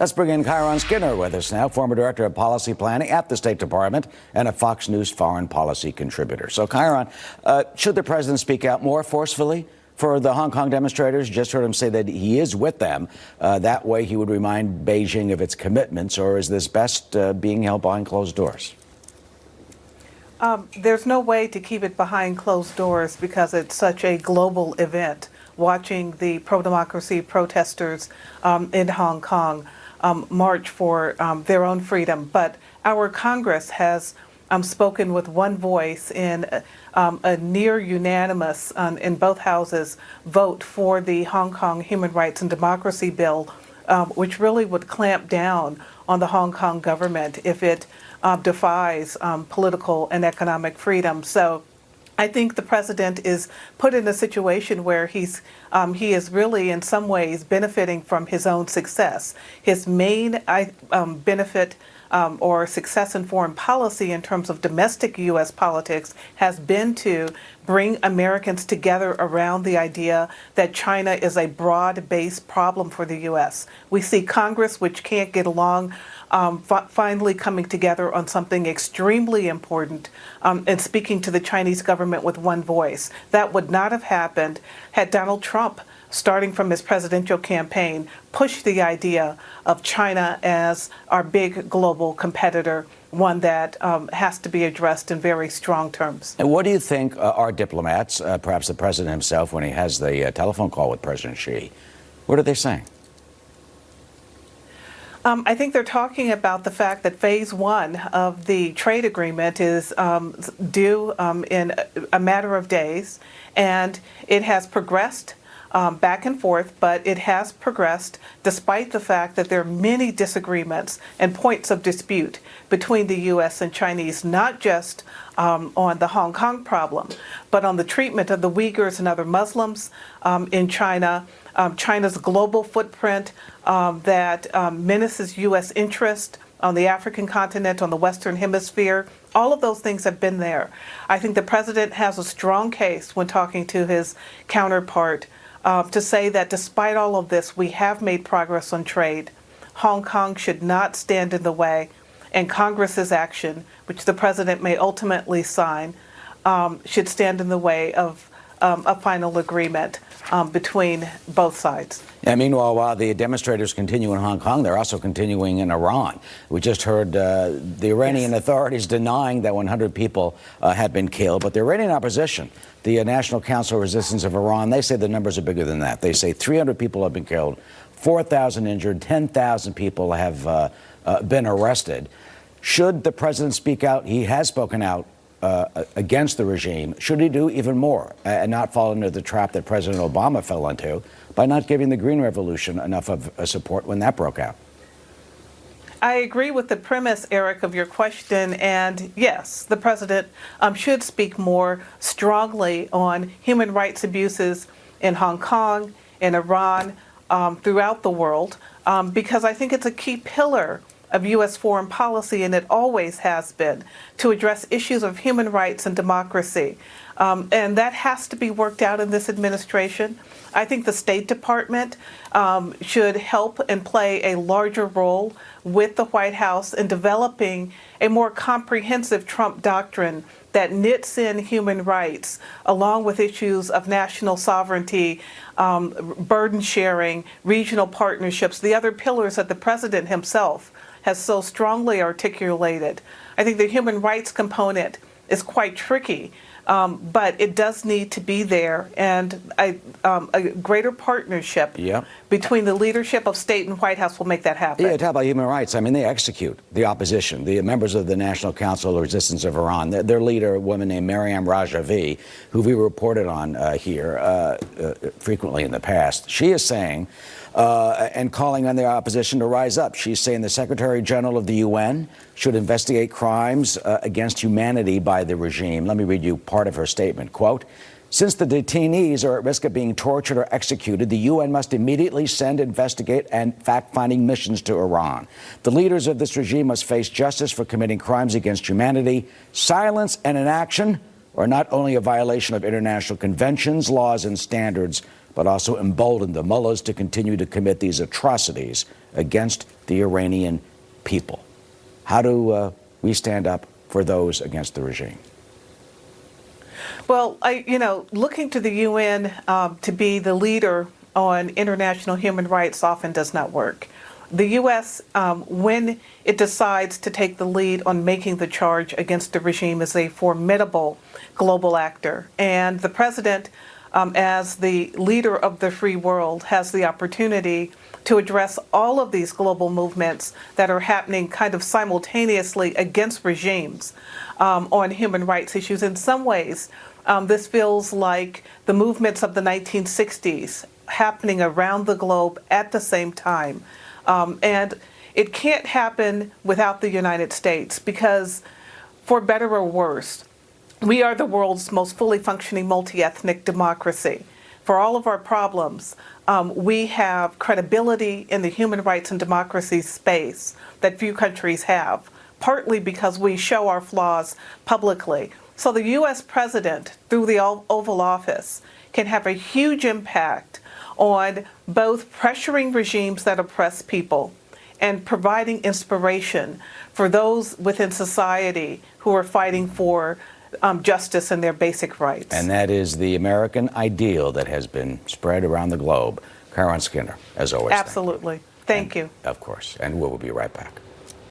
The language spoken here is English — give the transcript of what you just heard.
Let's bring in Kiron Skinner with us now, former director of policy planning at the State Department and a Fox News foreign policy contributor. So, Kiron, should the president speak out more forcefully for the Hong Kong demonstrators? Just heard him say that he is with them. That way he would remind Beijing of its commitments, or is this best being held behind closed doors? There's no way to keep it behind closed doors because it's such a global event. Watching the pro-democracy protesters in Hong Kong march for their own freedom. But our Congress has spoken with one voice in a near unanimous, in both houses, vote for the Hong Kong Human Rights and Democracy Bill, which really would clamp down on the Hong Kong government if it defies political and economic freedom. So I think the president is put in a situation where he is really in some ways benefiting from his own success. His main benefit or success in foreign policy in terms of domestic U.S. politics has been to bring Americans together around the idea that China is a broad-based problem for the U.S. We see Congress, which can't get along, finally coming together on something extremely important and speaking to the Chinese government with one voice. That would not have happened had Donald Trump, starting from his presidential campaign, pushed the idea of China as our big global competitor, one that has to be addressed in very strong terms. And what do you think our diplomats, perhaps the president himself, when he has the telephone call with President Xi, what are they saying? I think they're talking about the fact that phase one of the trade agreement is due in a matter of days, and it has progressed back and forth, but it has progressed despite the fact that there are many disagreements and points of dispute between the U.S. and Chinese, not just on the Hong Kong problem, but on the treatment of the Uyghurs and other Muslims in China, China's global footprint that menaces U.S. interest on the African continent, on the Western Hemisphere. All of those things have been there. I think the president has a strong case when talking to his counterpart to say that despite all of this, we have made progress on trade. Hong Kong should not stand in the way, and Congress's action, which the president may ultimately sign, should stand in the way of a final agreement between both sides. And meanwhile, while the demonstrators continue in Hong Kong, they're also continuing in Iran. We just heard the Iranian authorities denying that 100 people have been killed, but the Iranian opposition, the National Council of Resistance of Iran, they say the numbers are bigger than that. They say 300 people have been killed, 4,000 injured, 10,000 people have been arrested. Should the president speak out? He has spoken out against the regime. Should he do even more and not fall into the trap that President Obama fell into by not giving the Green Revolution enough of support when that broke out? I agree with the premise, Eric, of your question. And yes, the president should speak more strongly on human rights abuses in Hong Kong, in Iran, throughout the world, because I think it's a key pillar of U.S. foreign policy, and it always has been, to address issues of human rights and democracy. And that has to be worked out in this administration. I think the State Department should help and play a larger role with the White House in developing a more comprehensive Trump doctrine that knits in human rights along with issues of national sovereignty, burden sharing, regional partnerships, the other pillars that the president himself has so strongly articulated. I think the human rights component is quite tricky, but it does need to be there, and a greater partnership between the leadership of state and White House will make that happen. Yeah, talk about human rights. I mean, they execute the opposition, the members of the National Council of Resistance of Iran. Their leader, a woman named Maryam Rajavi, who we reported on here frequently in the past, she is saying, and calling on the opposition to rise up. She's saying the Secretary General of the UN should investigate crimes against humanity by the regime. Let me read you part of her statement. Quote, "Since the detainees are at risk of being tortured or executed, the UN must immediately send, investigate, and fact-finding missions to Iran. The leaders of this regime must face justice for committing crimes against humanity. Silence and inaction are not only a violation of international conventions, laws, and standards, but also embolden the mullahs to continue to commit these atrocities against the Iranian people. How do we stand up for those against the regime? Well, looking to the UN to be the leader on international human rights often does not work. The U.S., when it decides to take the lead on making the charge against the regime, is a formidable global actor. And the president, as the leader of the free world, has the opportunity to address all of these global movements that are happening kind of simultaneously against regimes on human rights issues. In some ways, this feels like the movements of the 1960s happening around the globe at the same time. And it can't happen without the United States because, for better or worse, we are the world's most fully functioning multi-ethnic democracy. For all of our problems, we have credibility in the human rights and democracy space that few countries have, partly because we show our flaws publicly. So the U.S. president, through the Oval Office, can have a huge impact on both pressuring regimes that oppress people and providing inspiration for those within society who are fighting for justice and their basic rights. And that is the American ideal that has been spread around the globe. Kiron Skinner, as always. Absolutely. Thank you. Of course. And we'll be right back.